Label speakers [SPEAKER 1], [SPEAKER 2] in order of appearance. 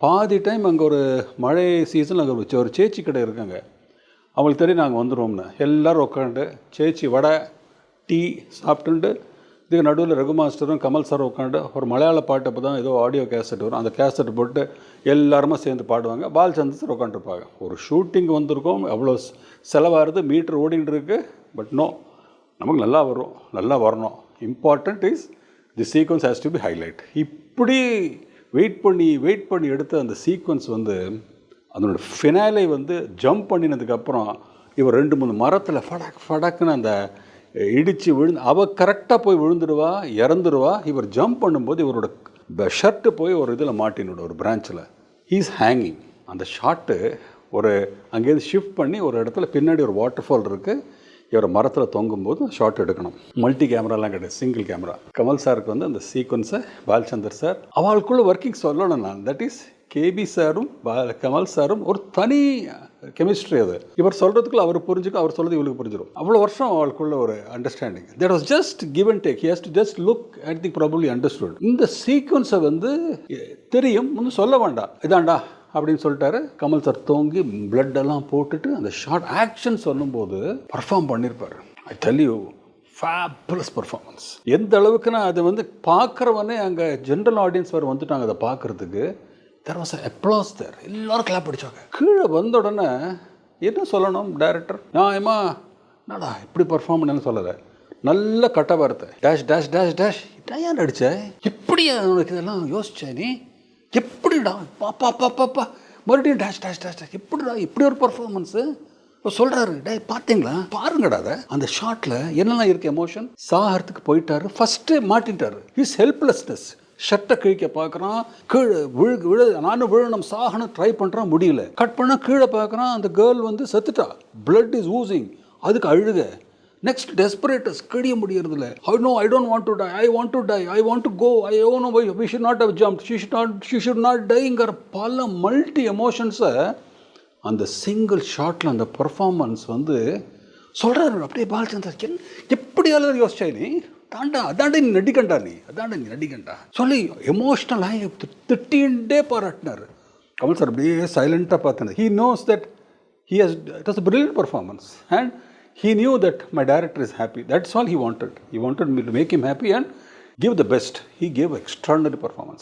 [SPEAKER 1] பாதி டைம் அங்கே ஒரு மழை சீசன் அங்கே ஒரு சேச்சி கடை இருக்காங்க. அவங்களுக்கு தெரியும் நாங்கள் வந்துடுவோம்னு. எல்லோரும் உட்காந்து சேச்சி வடை டீ சாப்பிட்டுட்டு இதுக்கு நடுவில் ரகு மாஸ்டரும் கமல் சாரும் உட்காந்து ஒரு மலையாள பாட்டு அப்போ தான் ஏதோ ஆடியோ கேசட் வரும். அந்த கேசட் போட்டு எல்லாருமே சேர்ந்து பாடுவாங்க. பாலச்சந்தர் சார் உட்காந்துருப்பாங்க. ஒரு ஷூட்டிங் வந்திருக்கோம், அவ்வளோ செலவாகிறது, மீட்ரு ஓடின்னு இருக்குது. பட் நோ, நமக்கு நல்லா வரும், நல்லா வரணும். Important is the sequence has to be highlight. இப்படி வெயிட் பண்ணி எடுத்த அந்த சீக்வன்ஸ் வந்து அதனோட ஃபினாலை வந்து ஜம்ப் பண்ணினதுக்கப்புறம் இவர் 2-3 மரத்தில் ஃபடக்குன்னு அந்த இடித்து அவள் கரெக்டாக போய் விழுந்துடுவா, இறந்துடுவா. இவர் ஜம்ப் பண்ணும்போது இவரோட ஷர்ட்டு போய் ஒரு இதில் மாட்டினோட ஒரு பிரான்ச்சில் ஹீஸ் ஹேங்கிங். அந்த ஷாட்டு ஒரு அங்கேருந்து ஷிஃப்ட் பண்ணி ஒரு இடத்துல பின்னாடி ஒரு வாட்டர் ஃபால் இருக்குது. இவர் மரத்தில் தொங்கும்போது ஷாட் எடுக்கணும். மல்டி கேமராலாம் கிடையாது, சிங்கிள் கேமரா. கமல் சாருக்கு வந்து அந்த சீக்வன்ஸை பாலச்சந்தர் சார் அவளுக்குள்ள ஒர்க்கிங் சொல்லணும். நான் தட் இஸ் கேபி சாரும் கமல் சாரும் ஒரு தனி கெமிஸ்ட்ரி. அது இவர் சொல்கிறதுக்குள்ள அவர் புரிஞ்சுக்கும், அவர் சொல்கிறது இவளுக்கு புரிஞ்சிடும். அவ்வளோ வருஷம் அவளுக்குள்ள ஒரு understanding. That was just give and take. He has to just look at the probably understood. இந்த சீக்வன்ஸை வந்து தெரியும், ஒன்றும் சொல்ல வேண்டாம், இதாண்டா அப்படின்னு சொல்லிட்டாரு. கமல் சார் தோங்கி பிளட்டெல்லாம் போட்டுட்டு அந்த ஷார்ட் ஆக்ஷன் சொல்லும்போது பர்ஃபார்ம் பண்ணியிருப்பார். I tell you, fabulous performance. எந்த அளவுக்குன்னா அது வந்து பார்க்குறவனே அங்கே ஜென்ரல் ஆடியன்ஸ் வேறு வந்துட்டாங்க அதை பார்க்குறதுக்கு. தெர் வாஸ் அப்ளாஸ் தேர். எல்லோரும் கிளாப் அடித்தாங்க. கீழே வந்த உடனே என்ன சொல்லணும் டைரக்டர், ஏமா என்னடா இப்படி பர்ஃபார்ம் பண்ணு சொல்லலை, நல்ல கட்ட வார்த்தை, டேஷ் டேஷ் டேஷ் டேஷ். ஏன் அடித்த இப்படி உனக்கு இதெல்லாம் யோசிச்சா நீ, எப்படிடா பாப்பா மறுபடியும் டேஷ் டேஷ் டேஷ் டேஷ், எப்படிடா இப்படி ஒரு பர்ஃபார்மன்ஸு இப்போ சொல்கிறாரு. டே பார்த்தீங்களா, பாருங்கடா அதை அந்த ஷாட்டில் என்னெல்லாம் இருக்குது எமோஷன். சாகிறதுக்கு போயிட்டாரு, ஃபஸ்ட்டு மாட்டின்ட்டார். His helplessness. ஷர்ட்டை கிழிக்க பார்க்குறான், கீழே விழு நானும் விழணும் சாகணும் ட்ரை பண்ணுறான், முடியல. கட் பண்ணால் கீழே பார்க்குறான், அந்த கேர்ள் வந்து செத்துட்டா, பிளட் இஸ் ஊசிங். அதுக்கு அழுக. நெக்ஸ்ட் டெஸ்பரேட்டஸ், கிழிய முடியறதில்ல. I don't want to die, I want to go, we should not have jump, she should not டைங்கிற பல மல்டி எமோஷன்ஸை அந்த சிங்கிள் ஷாட்டில் அந்த பர்ஃபார்மன்ஸ் வந்து சொல்கிறாரு. அப்படியே பாலச்சந்தர் எப்படி அளவு யோசிச்சா நீ, அதாண்டா நீ நடிகண்டா சொல்லி எமோஷ்னலாக திட்டின்ண்டே பாராட்டினார். கமல் சார் அப்படியே சைலண்ட்டாக பார்த்தேன். He knows that it was a brilliant performance and he knew that my director is happy. That's all he wanted me to make him happy and give the best. He gave extraordinary performance.